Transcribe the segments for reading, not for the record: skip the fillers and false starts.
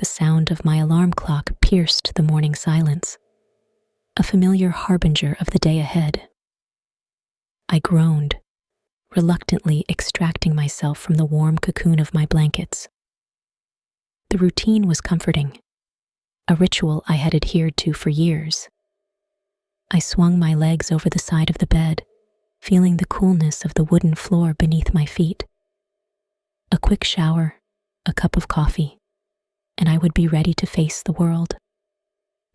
the sound of my alarm clock pierced the morning silence, a familiar harbinger of the day ahead. I groaned, reluctantly extracting myself from the warm cocoon of my blankets. The routine was comforting, a ritual I had adhered to for years. I swung my legs over the side of the bed, feeling the coolness of the wooden floor beneath my feet. A quick shower, a cup of coffee, and I would be ready to face the world.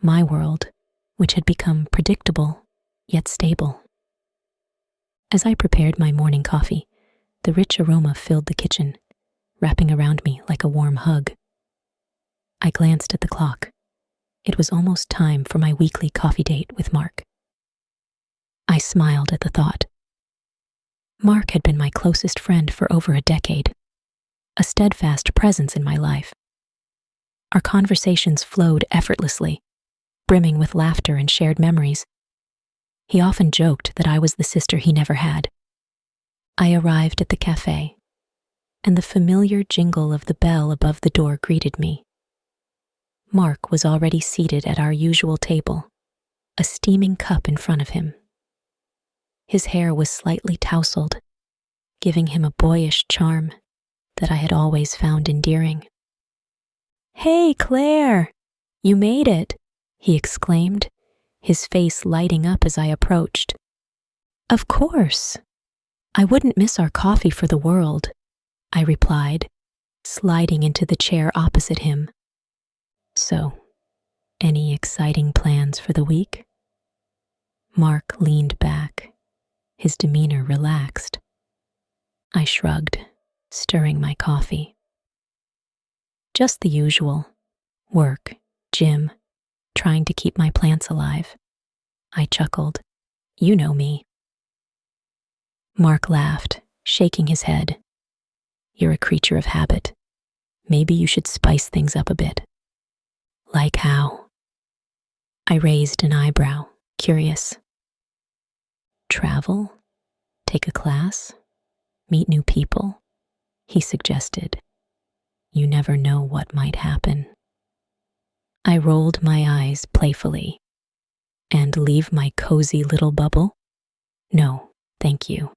My world, which had become predictable, yet stable. As I prepared my morning coffee, the rich aroma filled the kitchen, wrapping around me like a warm hug. I glanced at the clock. It was almost time for my weekly coffee date with Mark. I smiled at the thought. Mark had been my closest friend for over a decade, a steadfast presence in my life. Our conversations flowed effortlessly, brimming with laughter and shared memories. He often joked that I was the sister he never had. I arrived at the cafe, and the familiar jingle of the bell above the door greeted me. Mark was already seated at our usual table, a steaming cup in front of him. His hair was slightly tousled, giving him a boyish charm that I had always found endearing. "Hey, Claire, you made it," he exclaimed, his face lighting up as I approached. "Of course. I wouldn't miss our coffee for the world," I replied, sliding into the chair opposite him. "So, any exciting plans for the week?" Mark leaned back, his demeanor relaxed. I shrugged, stirring my coffee. "Just the usual. Work, gym, trying to keep my plants alive." I chuckled. "You know me." Mark laughed, shaking his head. "You're a creature of habit. Maybe you should spice things up a bit." "Like how?" I raised an eyebrow, curious. "Travel? Take a class? Meet new people?" he suggested. "You never know what might happen." I rolled my eyes playfully. "And leave my cozy little bubble? No, thank you.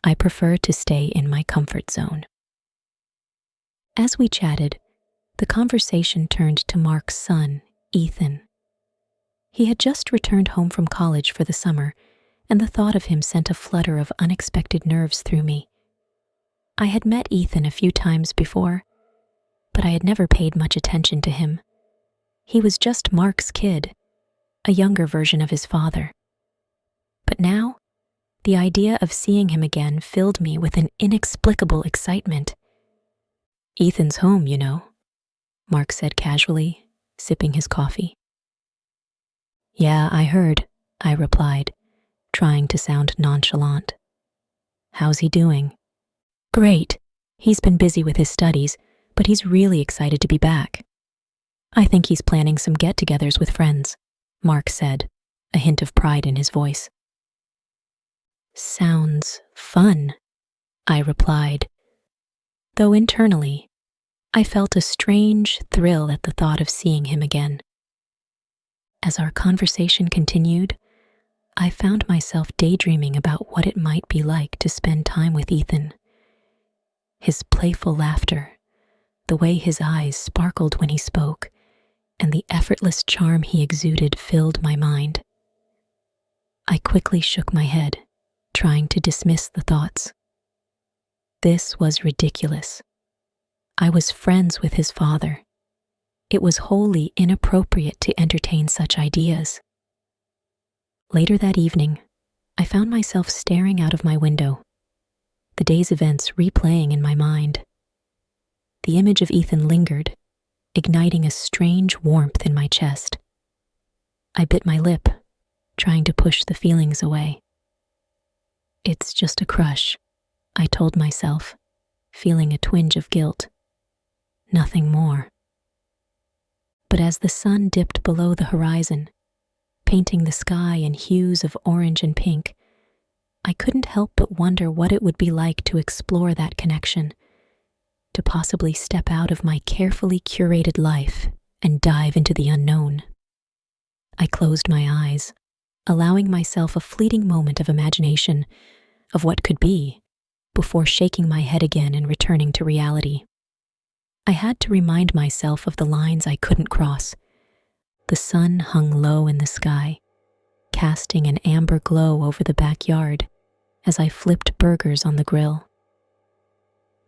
I prefer to stay in my comfort zone." As we chatted, the conversation turned to Mark's son, Ethan. He had just returned home from college for the summer, and the thought of him sent a flutter of unexpected nerves through me. I had met Ethan a few times before, but I had never paid much attention to him. He was just Mark's kid, a younger version of his father. But now, the idea of seeing him again filled me with an inexplicable excitement. "Ethan's home, you know," Mark said casually, sipping his coffee. "Yeah, I heard," I replied, trying to sound nonchalant. "How's he doing?" "Great. He's been busy with his studies, but he's really excited to be back. I think he's planning some get-togethers with friends," Mark said, a hint of pride in his voice. "Sounds fun," I replied, though internally, I felt a strange thrill at the thought of seeing him again. As our conversation continued, I found myself daydreaming about what it might be like to spend time with Ethan. His playful laughter, the way his eyes sparkled when he spoke, and the effortless charm he exuded filled my mind. I quickly shook my head, trying to dismiss the thoughts. This was ridiculous. I was friends with his father. It was wholly inappropriate to entertain such ideas. Later that evening, I found myself staring out of my window, the day's events replaying in my mind. The image of Ethan lingered, igniting a strange warmth in my chest. I bit my lip, trying to push the feelings away. "It's just a crush," I told myself, feeling a twinge of guilt. Nothing more. But as the sun dipped below the horizon, painting the sky in hues of orange and pink, I couldn't help but wonder what it would be like to explore that connection. to possibly step out of my carefully curated life and dive into the unknown. I closed my eyes, allowing myself a fleeting moment of imagination of what could be, before shaking my head again and returning to reality. I had to remind myself of the lines I couldn't cross. The sun hung low in the sky, casting an amber glow over the backyard as I flipped burgers on the grill.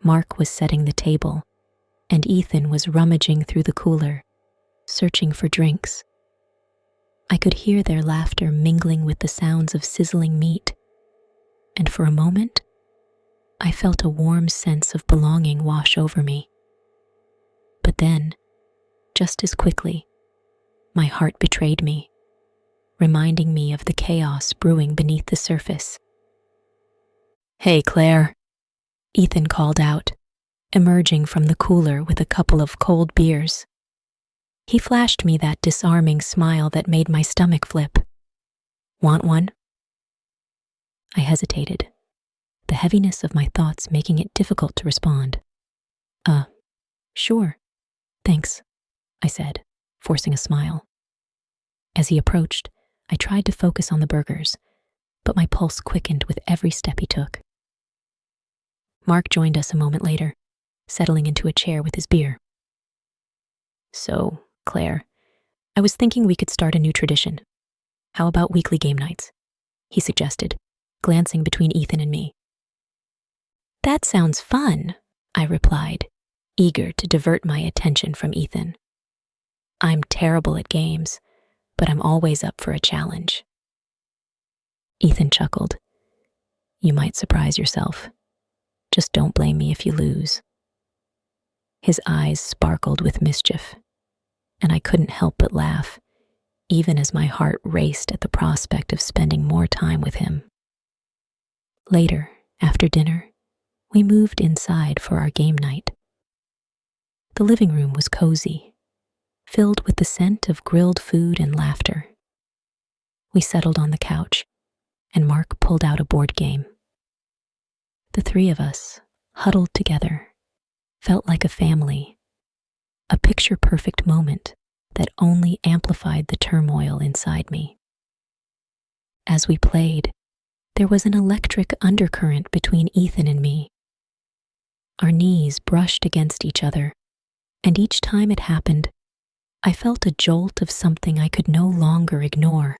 Mark was setting the table, and Ethan was rummaging through the cooler, searching for drinks. I could hear their laughter mingling with the sounds of sizzling meat, and for a moment, I felt a warm sense of belonging wash over me. But then, just as quickly, my heart betrayed me, reminding me of the chaos brewing beneath the surface. "Hey, Claire," Ethan called out, emerging from the cooler with a couple of cold beers. He flashed me that disarming smile that made my stomach flip. "Want one?" I hesitated, the heaviness of my thoughts making it difficult to respond. Sure, thanks," I said, forcing a smile. As he approached, I tried to focus on the burgers, but my pulse quickened with every step he took. Mark joined us a moment later, settling into a chair with his beer. "So, Claire, I was thinking we could start a new tradition. How about weekly game nights?" he suggested, glancing between Ethan and me. "That sounds fun," I replied, eager to divert my attention from Ethan. "I'm terrible at games, but I'm always up for a challenge." Ethan chuckled. "You might surprise yourself. Just don't blame me if you lose." His eyes sparkled with mischief, and I couldn't help but laugh, even as my heart raced at the prospect of spending more time with him. Later, after dinner, we moved inside for our game night. The living room was cozy, filled with the scent of grilled food and laughter. We settled on the couch, and Mark pulled out a board game. The three of us, huddled together, felt like a family, a picture-perfect moment that only amplified the turmoil inside me. As we played, there was an electric undercurrent between Ethan and me. Our knees brushed against each other, and each time it happened, I felt a jolt of something I could no longer ignore.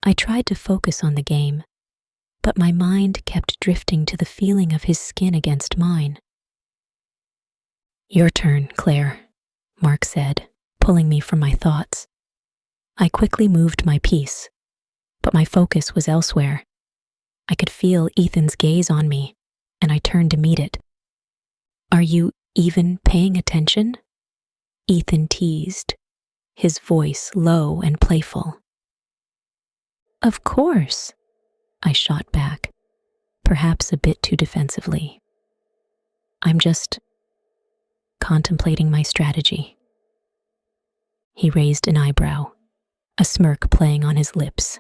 I tried to focus on the game, but my mind kept drifting to the feeling of his skin against mine. "Your turn, Claire," Mark said, pulling me from my thoughts. I quickly moved my piece, but my focus was elsewhere. I could feel Ethan's gaze on me, and I turned to meet it. "Are you even paying attention?" Ethan teased, his voice low and playful. "Of course," I shot back, perhaps a bit too defensively. "I'm just contemplating my strategy." He raised an eyebrow, a smirk playing on his lips.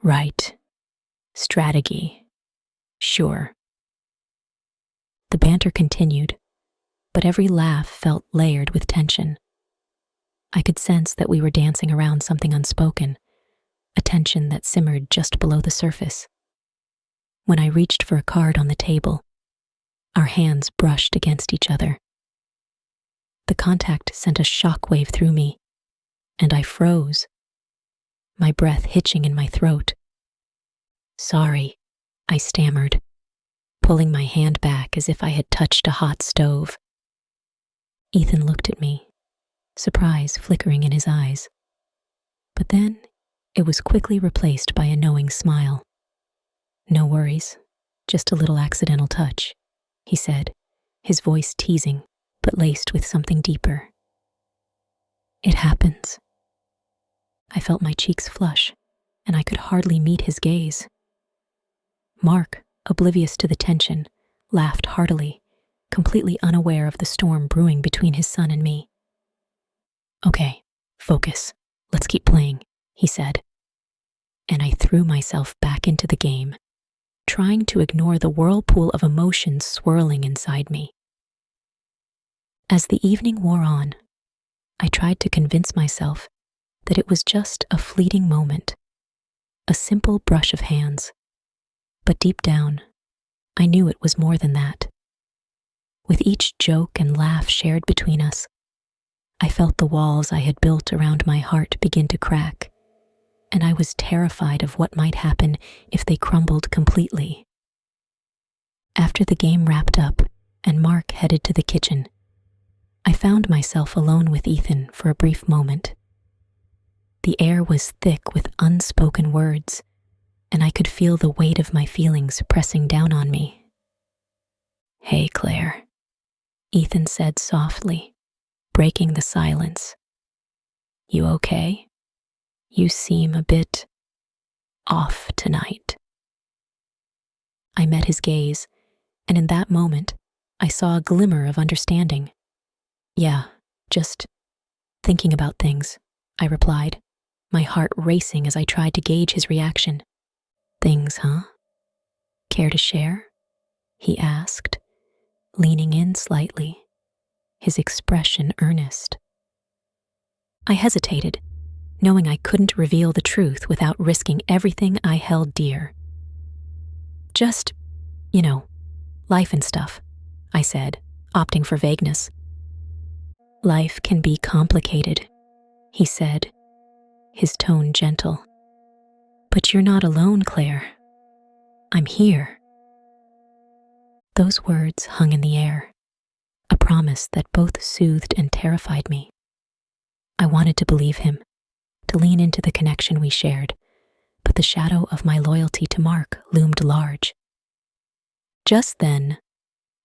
"Right. Strategy. Sure." The banter continued, but every laugh felt layered with tension. I could sense that we were dancing around something unspoken, a tension that simmered just below the surface. When I reached for a card on the table, our hands brushed against each other. The contact sent a shockwave through me, and I froze, my breath hitching in my throat. "Sorry," I stammered, pulling my hand back as if I had touched a hot stove. Ethan looked at me, surprise flickering in his eyes. But then it was quickly replaced by a knowing smile. "No worries, just a little accidental touch," he said, his voice teasing, but laced with something deeper. "It happens." I felt my cheeks flush, and I could hardly meet his gaze. Mark, oblivious to the tension, laughed heartily, completely unaware of the storm brewing between his son and me. "Okay, focus. Let's keep playing," he said. And I threw myself back into the game, trying to ignore the whirlpool of emotions swirling inside me. As the evening wore on, I tried to convince myself that it was just a fleeting moment, a simple brush of hands. But deep down, I knew it was more than that. With each joke and laugh shared between us, I felt the walls I had built around my heart begin to crack, and I was terrified of what might happen if they crumbled completely. After the game wrapped up and Mark headed to the kitchen, I found myself alone with Ethan for a brief moment. The air was thick with unspoken words, and I could feel the weight of my feelings pressing down on me. "Hey, Claire," Ethan said softly, breaking the silence. "You okay? You seem a bit off tonight." I met his gaze, and in that moment, I saw a glimmer of understanding. "Yeah, just thinking about things," I replied, my heart racing as I tried to gauge his reaction. "Things, huh? Care to share?" he asked, leaning in slightly, his expression earnest. I hesitated, knowing I couldn't reveal the truth without risking everything I held dear. "Just, life and stuff," I said, opting for vagueness. "Life can be complicated," he said, his tone gentle. "But you're not alone, Claire. I'm here." Those words hung in the air, a promise that both soothed and terrified me. I wanted to believe him, to lean into the connection we shared, but the shadow of my loyalty to Mark loomed large. Just then,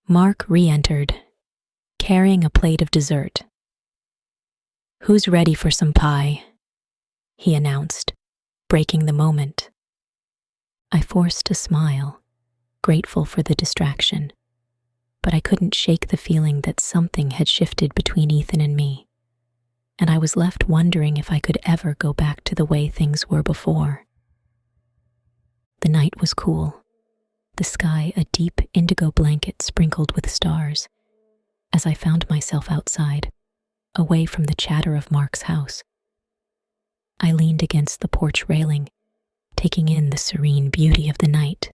Mark re-entered, carrying a plate of dessert. "Who's ready for some pie?" he announced, breaking the moment. I forced a smile, grateful for the distraction, but I couldn't shake the feeling that something had shifted between Ethan and me, and I was left wondering if I could ever go back to the way things were before. The night was cool, the sky a deep indigo blanket sprinkled with stars, as I found myself outside, away from the chatter of Mark's house. I leaned against the porch railing, taking in the serene beauty of the night.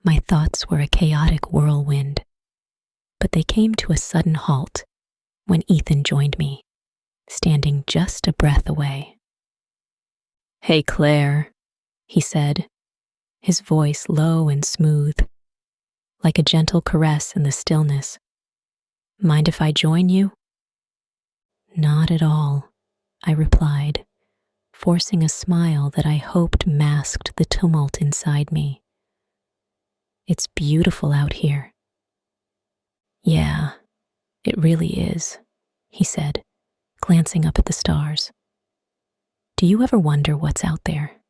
My thoughts were a chaotic whirlwind, but they came to a sudden halt when Ethan joined me, standing just a breath away. "Hey, Claire," he said, his voice low and smooth, like a gentle caress in the stillness. "Mind if I join you?" "Not at all," I replied, forcing a smile that I hoped masked the tumult inside me. "It's beautiful out here." "Yeah, it really is," he said, glancing up at the stars. "Do you ever wonder what's out there?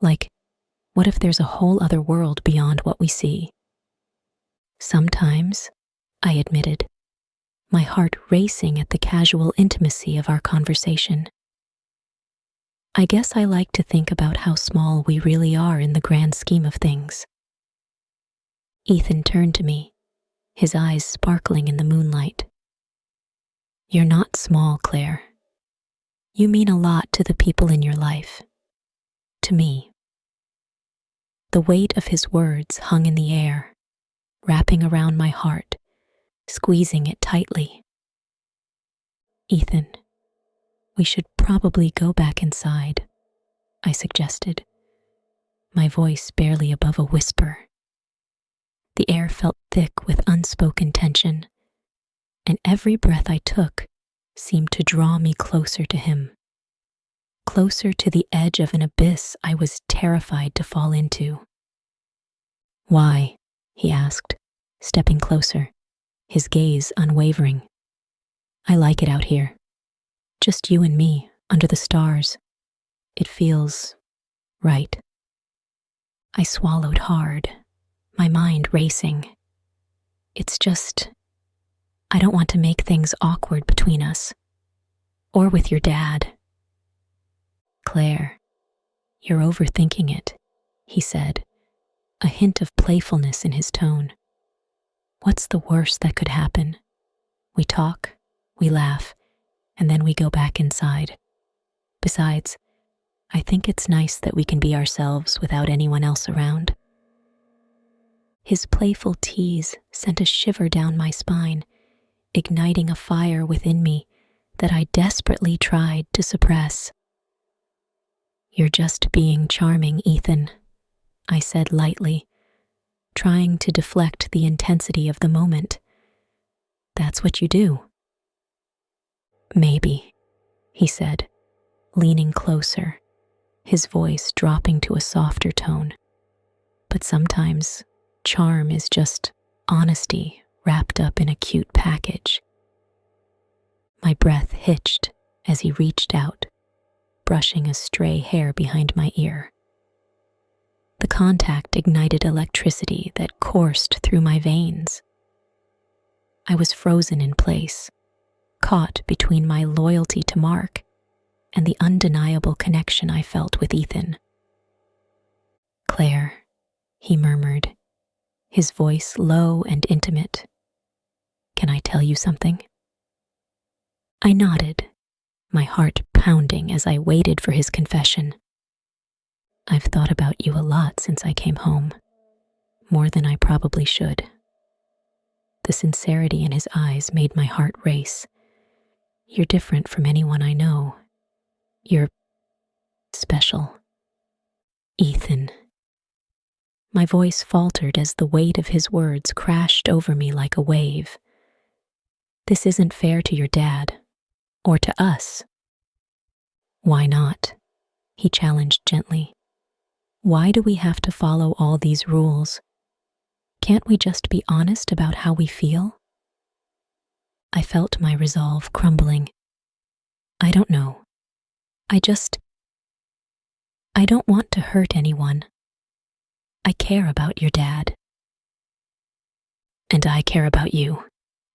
Like, what if there's a whole other world beyond what we see?" "Sometimes," I admitted, my heart racing at the casual intimacy of our conversation. "I guess I like to think about how small we really are in the grand scheme of things." Ethan turned to me, his eyes sparkling in the moonlight. "You're not small, Claire. You mean a lot to the people in your life. To me." The weight of his words hung in the air, wrapping around my heart, squeezing it tightly. "Ethan, we should probably go back inside," I suggested, my voice barely above a whisper. The air felt thick with unspoken tension, and every breath I took seemed to draw me closer to him, closer to the edge of an abyss I was terrified to fall into. "Why?" he asked, stepping closer, his gaze unwavering. "I like it out here. Just you and me, under the stars. It feels right." I swallowed hard, my mind racing. "It's just, I don't want to make things awkward between us. Or with your dad." "Claire, you're overthinking it," he said, a hint of playfulness in his tone. What's the worst that could happen? We talk, we laugh, and then we go back inside. Besides, I think it's nice that we can be ourselves without anyone else around. His playful tease sent a shiver down my spine, igniting a fire within me that I desperately tried to suppress. "You're just being charming, Ethan," I said lightly, trying to deflect the intensity of the moment. "That's what you do." "Maybe," he said, leaning closer, his voice dropping to a softer tone. "But sometimes charm is just honesty wrapped up in a cute package." My breath hitched as he reached out, brushing a stray hair behind my ear. The contact ignited electricity that coursed through my veins. I was frozen in place, caught between my loyalty to Mark and the undeniable connection I felt with Ethan. "Claire," he murmured, his voice low and intimate. "Can I tell you something?" I nodded, my heart pounding as I waited for his confession. "I've thought about you a lot since I came home, more than I probably should." The sincerity in his eyes made my heart race. "You're different from anyone I know. You're special." "Ethan." My voice faltered as the weight of his words crashed over me like a wave. "This isn't fair to your dad, or to us." "Why not?" he challenged gently. "Why do we have to follow all these rules? Can't we just be honest about how we feel?" I felt my resolve crumbling. "I don't know. I don't want to hurt anyone. I care about your dad." "And I care about you,"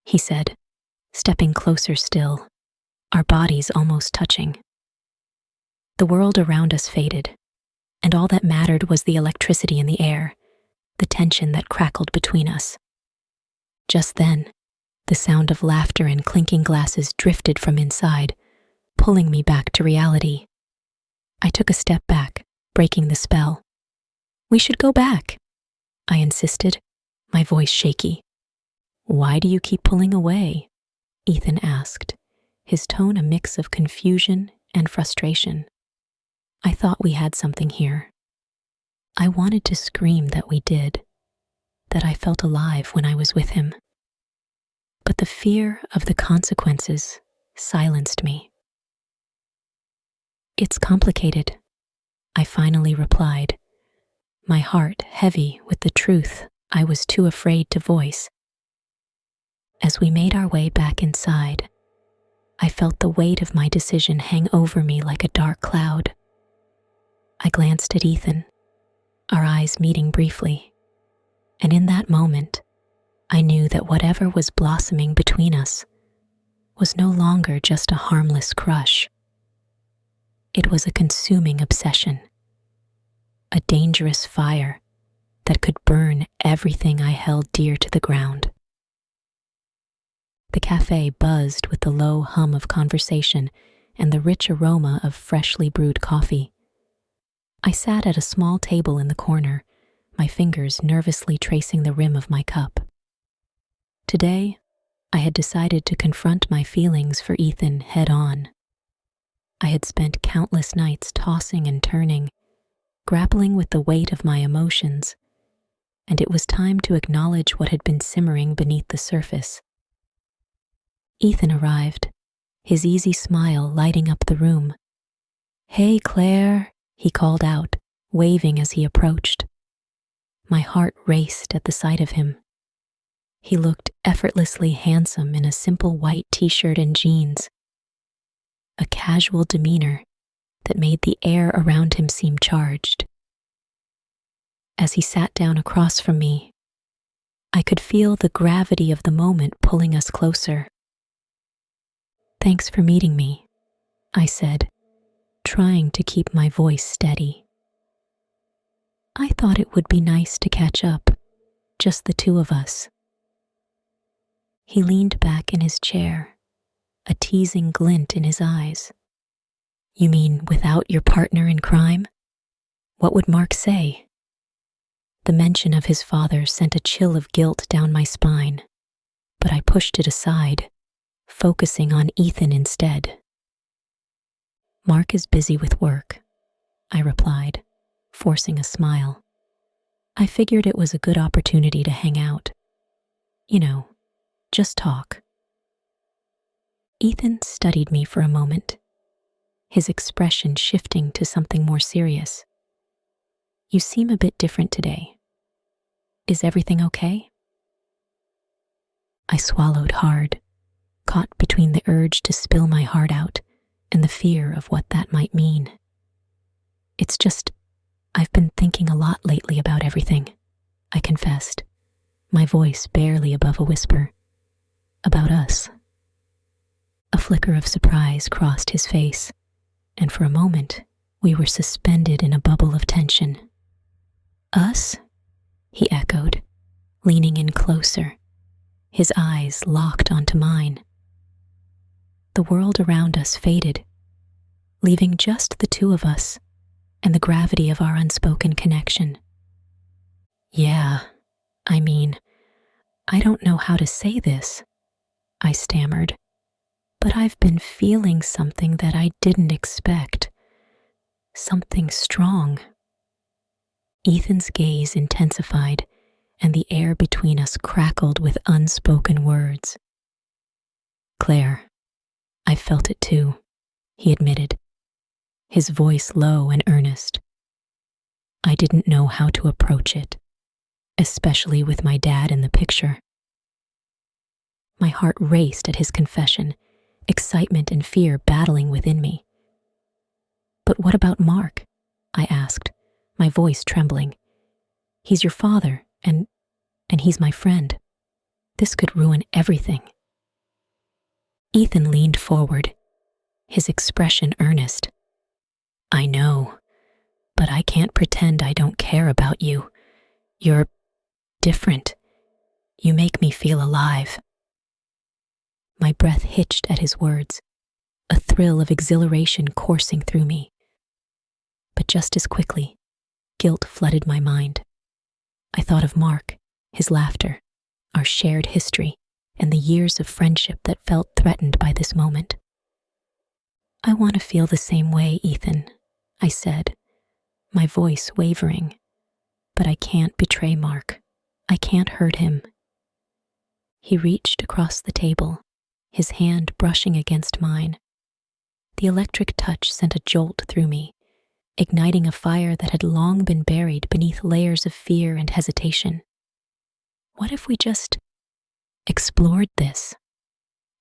he said, stepping closer still, our bodies almost touching. The world around us faded, and all that mattered was the electricity in the air, the tension that crackled between us. Just then, the sound of laughter and clinking glasses drifted from inside, pulling me back to reality. I took a step back, breaking the spell. "We should go back," I insisted, my voice shaky. "Why do you keep pulling away?" Ethan asked, his tone a mix of confusion and frustration. I thought we had something here. I wanted to scream that we did, that I felt alive when I was with him. But the fear of the consequences silenced me. "It's complicated," I finally replied, my heart heavy with the truth I was too afraid to voice. As we made our way back inside, I felt the weight of my decision hang over me like a dark cloud. I glanced at Ethan, our eyes meeting briefly, and in that moment, I knew that whatever was blossoming between us was no longer just a harmless crush. It was a consuming obsession, a dangerous fire that could burn everything I held dear to the ground. The cafe buzzed with the low hum of conversation and the rich aroma of freshly brewed coffee. I sat at a small table in the corner, my fingers nervously tracing the rim of my cup. Today, I had decided to confront my feelings for Ethan head on. I had spent countless nights tossing and turning, grappling with the weight of my emotions, and it was time to acknowledge what had been simmering beneath the surface. Ethan arrived, his easy smile lighting up the room. "Hey, Claire," he called out, waving as he approached. My heart raced at the sight of him. He looked effortlessly handsome in a simple white t-shirt and jeans, a casual demeanor that made the air around him seem charged. As he sat down across from me, I could feel the gravity of the moment pulling us closer. "Thanks for meeting me," I said, trying to keep my voice steady. I thought it would be nice to catch up, just the two of us. He leaned back in his chair, a teasing glint in his eyes. You mean without your partner in crime? What would Mark say? The mention of his father sent a chill of guilt down my spine, but I pushed it aside, focusing on Ethan instead. Mark is busy with work, I replied, forcing a smile. I figured it was a good opportunity to hang out. You know, just talk. Ethan studied me for a moment, his expression shifting to something more serious. You seem a bit different today. Is everything okay? I swallowed hard, caught between the urge to spill my heart out and the fear of what that might mean. It's just, I've been thinking a lot lately about everything, I confessed, my voice barely above a whisper. About us. A flicker of surprise crossed his face, and for a moment, we were suspended in a bubble of tension. Us? He echoed, leaning in closer, his eyes locked onto mine. The world around us faded, leaving just the two of us and the gravity of our unspoken connection. Yeah, I mean, I don't know how to say this, I stammered, but I've been feeling something that I didn't expect. Something strong. Ethan's gaze intensified, and the air between us crackled with unspoken words. Claire, I felt it too, he admitted, his voice low and earnest. I didn't know how to approach it, especially with my dad in the picture. My heart raced at his confession, excitement and fear battling within me. But what about Mark? I asked, my voice trembling. He's your father, and he's my friend. This could ruin everything. Ethan leaned forward, his expression earnest. I know, but I can't pretend I don't care about you. You're different. You make me feel alive. My breath hitched at his words, a thrill of exhilaration coursing through me. But just as quickly, guilt flooded my mind. I thought of Mark, his laughter, our shared history, and the years of friendship that felt threatened by this moment. I want to feel the same way, Ethan, I said, my voice wavering. But I can't betray Mark. I can't hurt him. He reached across the table, his hand brushing against mine. The electric touch sent a jolt through me, igniting a fire that had long been buried beneath layers of fear and hesitation. What if we just explored this?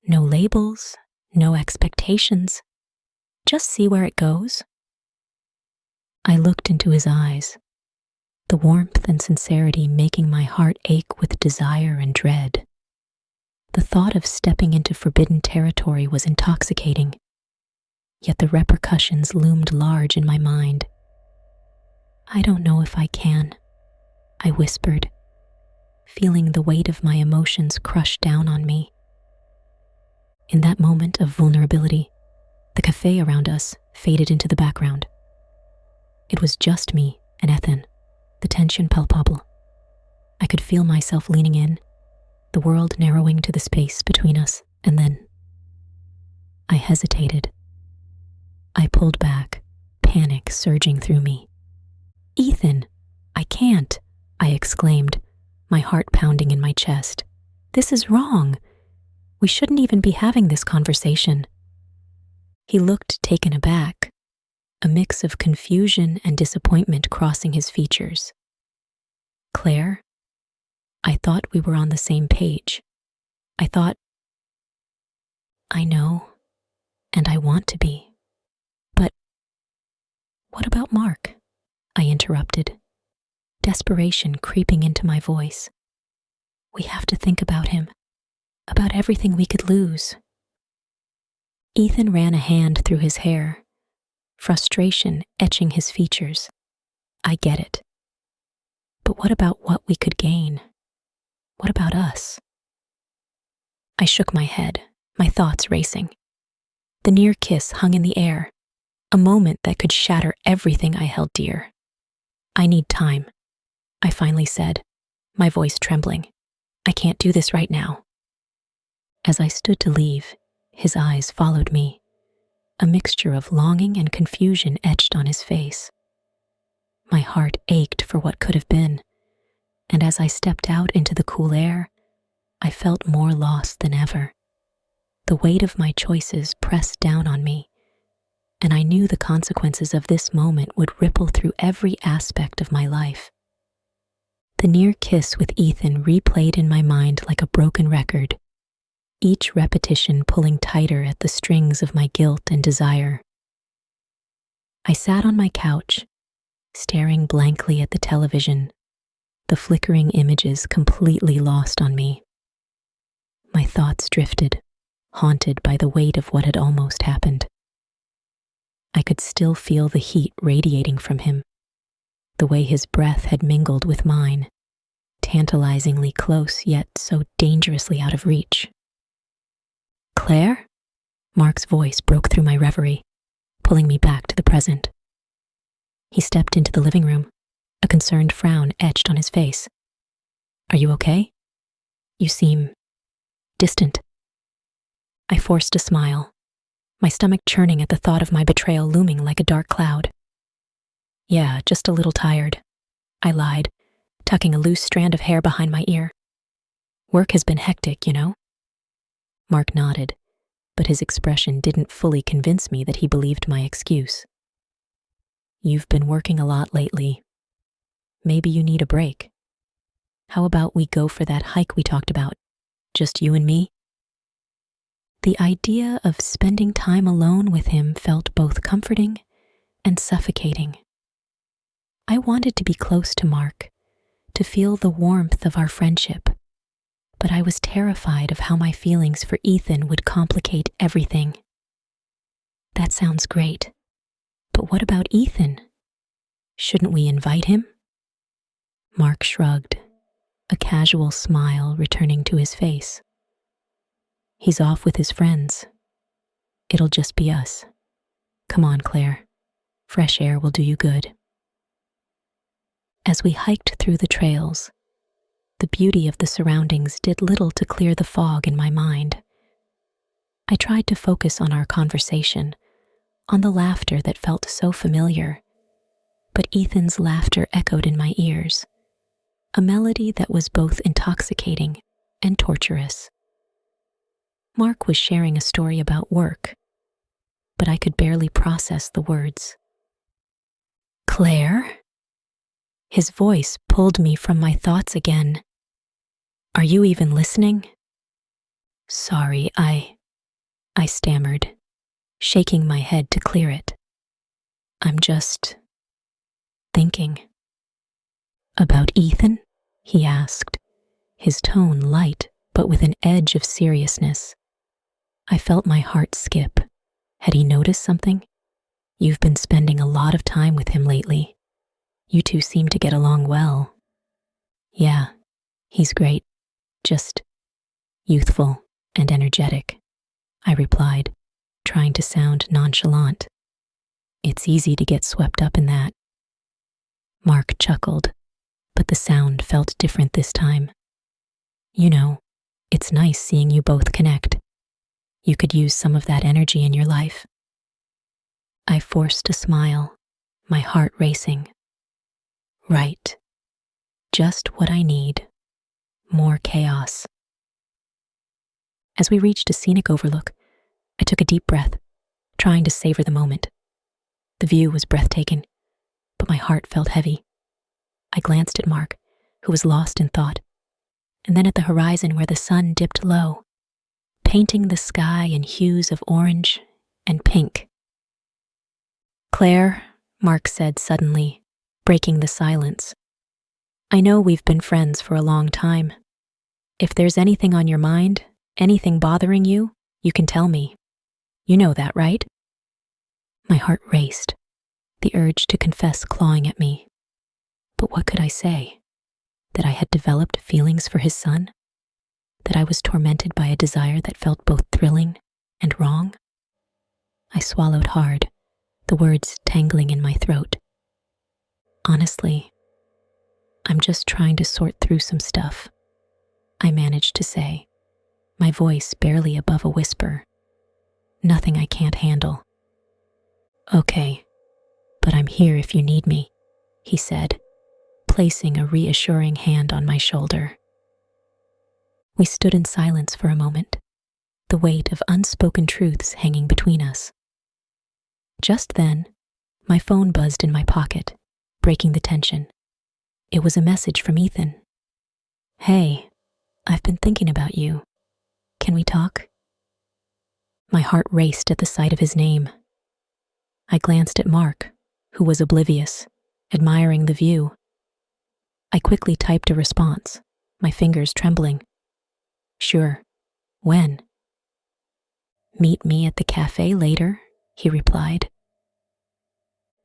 No labels, no expectations. Just see where it goes. I looked into his eyes, the warmth and sincerity making my heart ache with desire and dread. The thought of stepping into forbidden territory was intoxicating, yet the repercussions loomed large in my mind. I don't know if I can, I whispered, feeling the weight of my emotions crush down on me. In that moment of vulnerability, the cafe around us faded into the background. It was just me and Ethan, the tension palpable. I could feel myself leaning in, the world narrowing to the space between us, and then I hesitated. I pulled back, panic surging through me. Ethan, I can't, I exclaimed, my heart pounding in my chest. This is wrong. We shouldn't even be having this conversation. He looked taken aback, a mix of confusion and disappointment crossing his features. Claire, I thought we were on the same page. I know, and I want to be. But what about Mark? I interrupted, desperation creeping into my voice. We have to think about him, about everything we could lose. Ethan ran a hand through his hair, frustration etching his features. I get it. But what about what we could gain? What about us? I shook my head, my thoughts racing. The near kiss hung in the air, a moment that could shatter everything I held dear. I need time, I finally said, my voice trembling. I can't do this right now. As I stood to leave, his eyes followed me. A mixture of longing and confusion etched on his face. My heart ached for what could have been, and as I stepped out into the cool air, I felt more lost than ever. The weight of my choices pressed down on me, and I knew the consequences of this moment would ripple through every aspect of my life. The near kiss with Ethan replayed in my mind like a broken record, each repetition pulling tighter at the strings of my guilt and desire. I sat on my couch, staring blankly at the television, the flickering images completely lost on me. My thoughts drifted, haunted by the weight of what had almost happened. I could still feel the heat radiating from him, the way his breath had mingled with mine, tantalizingly close yet so dangerously out of reach. Claire? Mark's voice broke through my reverie, pulling me back to the present. He stepped into the living room, a concerned frown etched on his face. Are you okay? You seem distant. I forced a smile, my stomach churning at the thought of my betrayal looming like a dark cloud. Yeah, just a little tired, I lied, tucking a loose strand of hair behind my ear. Work has been hectic, you know? Mark nodded, but his expression didn't fully convince me that he believed my excuse. You've been working a lot lately. Maybe you need a break. How about we go for that hike we talked about? Just you and me? The idea of spending time alone with him felt both comforting and suffocating. I wanted to be close to Mark, to feel the warmth of our friendship, but I was terrified of how my feelings for Ethan would complicate everything. That sounds great, but what about Ethan? Shouldn't we invite him? Mark shrugged, a casual smile returning to his face. He's off with his friends. It'll just be us. Come on, Claire. Fresh air will do you good. As we hiked through the trails, the beauty of the surroundings did little to clear the fog in my mind. I tried to focus on our conversation, on the laughter that felt so familiar, but Ethan's laughter echoed in my ears, a melody that was both intoxicating and torturous. Mark was sharing a story about work, but I could barely process the words. Claire? His voice pulled me from my thoughts again. Are you even listening? Sorry, I stammered, shaking my head to clear it. I'm just thinking. About Ethan? He asked, his tone light but with an edge of seriousness. I felt my heart skip. Had he noticed something? You've been spending a lot of time with him lately. You two seem to get along well. Yeah, he's great. Just youthful and energetic, I replied, trying to sound nonchalant. It's easy to get swept up in that. Mark chuckled, but the sound felt different this time. You know, it's nice seeing you both connect. You could use some of that energy in your life. I forced a smile, my heart racing. Right. Just what I need. More chaos. As we reached a scenic overlook, I took a deep breath, trying to savor the moment. The view was breathtaking, but my heart felt heavy. I glanced at Mark, who was lost in thought, and then at the horizon where the sun dipped low, painting the sky in hues of orange and pink. Claire, Mark said suddenly, breaking the silence. I know we've been friends for a long time. If there's anything on your mind, anything bothering you, you can tell me. You know that, right? My heart raced, the urge to confess clawing at me. But what could I say? That I had developed feelings for his son? That I was tormented by a desire that felt both thrilling and wrong? I swallowed hard, the words tangling in my throat. Honestly, I'm just trying to sort through some stuff, I managed to say, my voice barely above a whisper. Nothing I can't handle. Okay, but I'm here if you need me, he said, placing a reassuring hand on my shoulder. We stood in silence for a moment, the weight of unspoken truths hanging between us. Just then, my phone buzzed in my pocket, breaking the tension. It was a message from Ethan. Hey, I've been thinking about you. Can we talk? My heart raced at the sight of his name. I glanced at Mark, who was oblivious, admiring the view. I quickly typed a response, my fingers trembling. Sure. When? Meet me at the cafe later, he replied.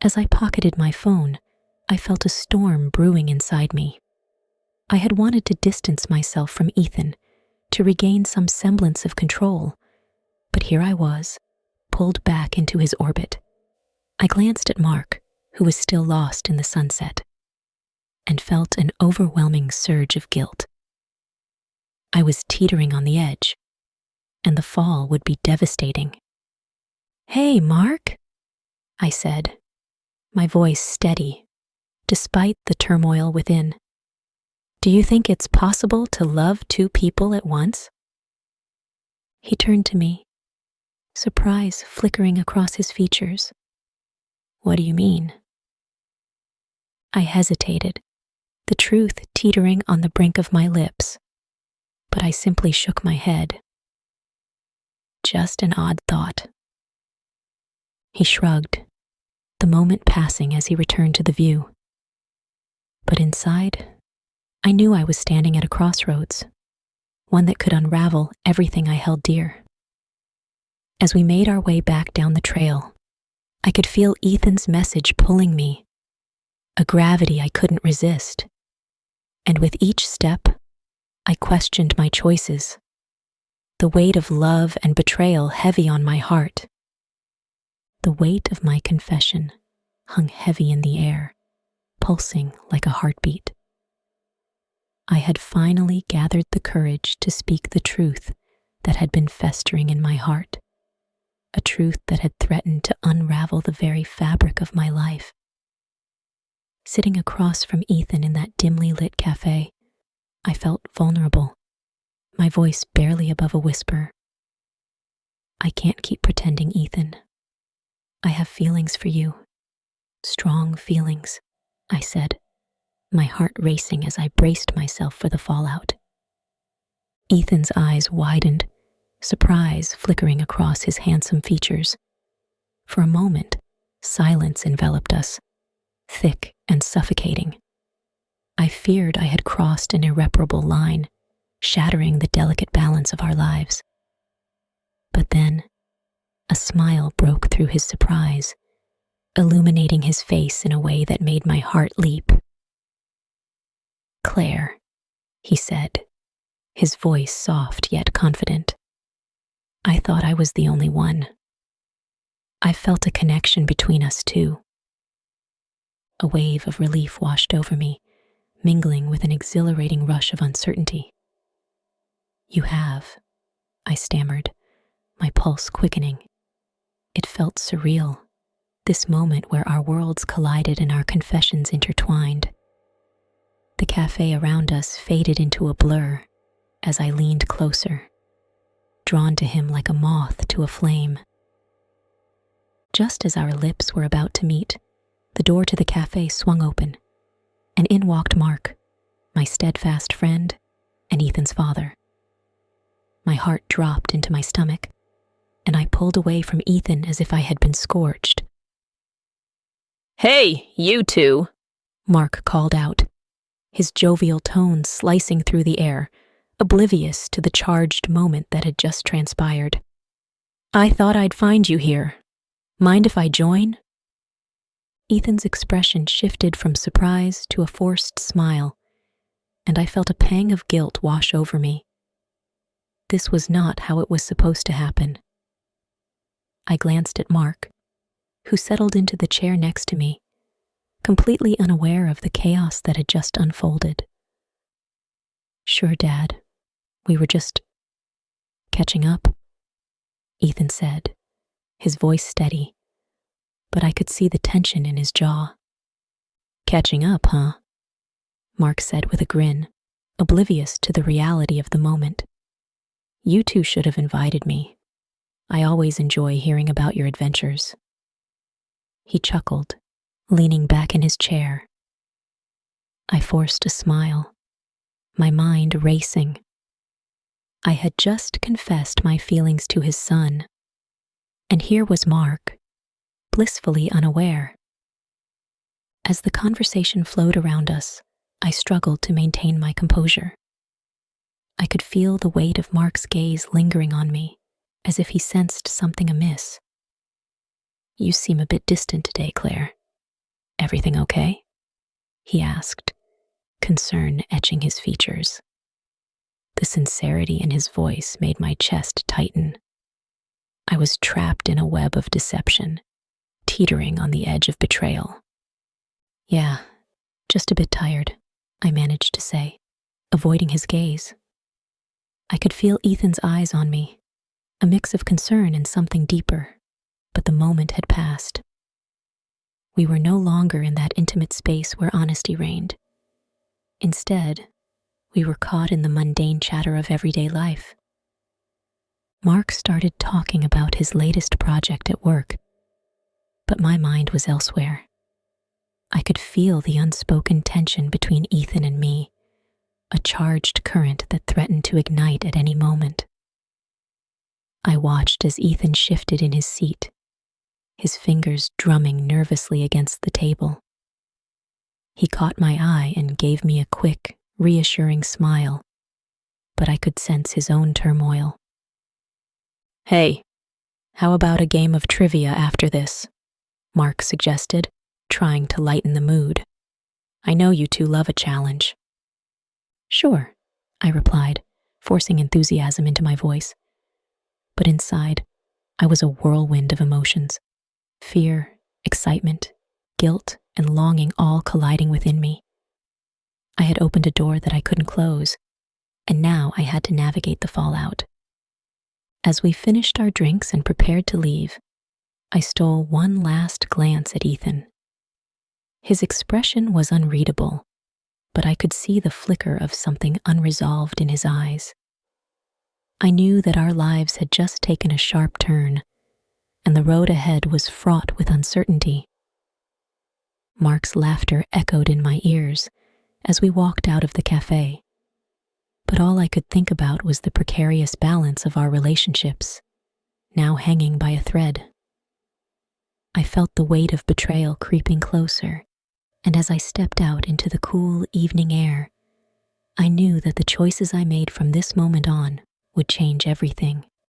As I pocketed my phone, I felt a storm brewing inside me. I had wanted to distance myself from Ethan, to regain some semblance of control, but here I was, pulled back into his orbit. I glanced at Mark, who was still lost in the sunset, and felt an overwhelming surge of guilt. I was teetering on the edge, and the fall would be devastating. Hey, Mark, I said, my voice steady, despite the turmoil within. Do you think it's possible to love two people at once? He turned to me, surprise flickering across his features. What do you mean? I hesitated, the truth teetering on the brink of my lips, but I simply shook my head. Just an odd thought. He shrugged, the moment passing as he returned to the view. But inside, I knew I was standing at a crossroads, one that could unravel everything I held dear. As we made our way back down the trail, I could feel Ethan's message pulling me, a gravity I couldn't resist. And with each step, I questioned my choices, the weight of love and betrayal heavy on my heart. The weight of my confession hung heavy in the air, pulsing like a heartbeat. I had finally gathered the courage to speak the truth that had been festering in my heart, a truth that had threatened to unravel the very fabric of my life. Sitting across from Ethan in that dimly lit cafe, I felt vulnerable, my voice barely above a whisper. I can't keep pretending, Ethan. I have feelings for you, strong feelings, I said, my heart racing as I braced myself for the fallout. Ethan's eyes widened, surprise flickering across his handsome features. For a moment, silence enveloped us, thick and suffocating. I feared I had crossed an irreparable line, shattering the delicate balance of our lives. But then, a smile broke through his surprise, illuminating his face in a way that made my heart leap. Claire, he said, his voice soft yet confident. I thought I was the only one. I felt a connection between us too. A wave of relief washed over me, mingling with an exhilarating rush of uncertainty. You have, I stammered, my pulse quickening. It felt surreal, this moment where our worlds collided and our confessions intertwined. The cafe around us faded into a blur as I leaned closer, drawn to him like a moth to a flame. Just as our lips were about to meet, the door to the cafe swung open, and in walked Mark, my steadfast friend and Ethan's father. My heart dropped into my stomach, and I pulled away from Ethan as if I had been scorched. Hey, you two, Mark called out, his jovial tones slicing through the air, oblivious to the charged moment that had just transpired. I thought I'd find you here. Mind if I join? Ethan's expression shifted from surprise to a forced smile, and I felt a pang of guilt wash over me. This was not how it was supposed to happen. I glanced at Mark, who settled into the chair next to me, completely unaware of the chaos that had just unfolded. "Sure, Dad. We were just catching up," Ethan said, his voice steady, but I could see the tension in his jaw. "Catching up, huh?" Mark said with a grin, oblivious to the reality of the moment. "You two should have invited me. I always enjoy hearing about your adventures." He chuckled, leaning back in his chair. I forced a smile, my mind racing. I had just confessed my feelings to his son, and here was Mark, blissfully unaware. As the conversation flowed around us, I struggled to maintain my composure. I could feel the weight of Mark's gaze lingering on me, as if he sensed something amiss. "You seem a bit distant today, Claire. Everything okay?" he asked, concern etching his features. The sincerity in his voice made my chest tighten. I was trapped in a web of deception, teetering on the edge of betrayal. "Yeah, just a bit tired," I managed to say, avoiding his gaze. I could feel Ethan's eyes on me, a mix of concern and something deeper, but the moment had passed. We were no longer in that intimate space where honesty reigned. Instead, we were caught in the mundane chatter of everyday life. Mark started talking about his latest project at work, but my mind was elsewhere. I could feel the unspoken tension between Ethan and me, a charged current that threatened to ignite at any moment. I watched as Ethan shifted in his seat, his fingers drumming nervously against the table. He caught my eye and gave me a quick, reassuring smile, but I could sense his own turmoil. "Hey, how about a game of trivia after this?" Mark suggested, trying to lighten the mood. "I know you two love a challenge." "Sure," I replied, forcing enthusiasm into my voice. But inside, I was a whirlwind of emotions. Fear, excitement, guilt, and longing all colliding within me. I had opened a door that I couldn't close, and now I had to navigate the fallout. As we finished our drinks and prepared to leave, I stole one last glance at Ethan. His expression was unreadable, but I could see the flicker of something unresolved in his eyes. I knew that our lives had just taken a sharp turn, and the road ahead was fraught with uncertainty. Mark's laughter echoed in my ears as we walked out of the cafe, but all I could think about was the precarious balance of our relationships, now hanging by a thread. I felt the weight of betrayal creeping closer, and as I stepped out into the cool evening air, I knew that the choices I made from this moment on would change everything.